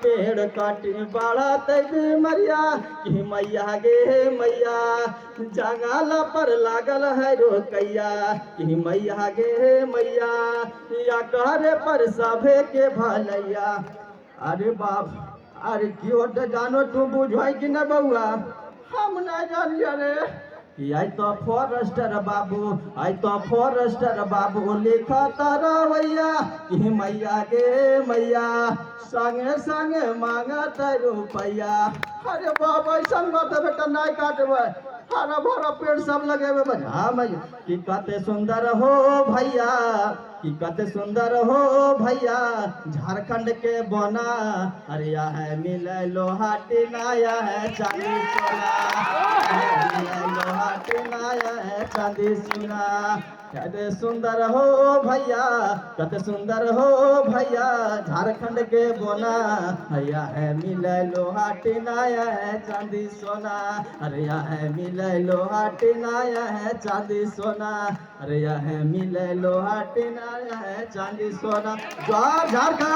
पेड़ काटी बड़ा तैबी मरिया कि मैया गे मैया जंगल पर लागल है रोकैया कि मैया गे मैया या करे पर सभे के भलैया। अरे बाप अरे क्यों तो जानो तू बुझाई कि न बउआ हम ना जानिए रे आई तो फॉरेस्टर बाबू आई तो फॉरेस्टर बाबू लिखा तरवैया कि मैया गे मैया संगे संगे मांगत रुपैया। अरे बाबा ऐसा बात बेटा नहीं काटबे हरा भरा पेड़ सब लगेबे बजा मैया कि कते सुंदर हो भैया कि कते सुंदर हो भैया झारखंड के बोना। अरे या है मिले लोहा टिनाया है चांदी सोना मिले लोहा टिनाया है चांदी सोना। कते सुंदर हो भैया कते सुंदर हो भैया झारखंड के बोना। भैया है मिले लोहा टिनाया है चांदी सोना। अरे या है मिले लोहा टिनाया है चांदी सोना। अरे या है मिले लोहा टिनाया है चांदी सोना। जय झारखंड।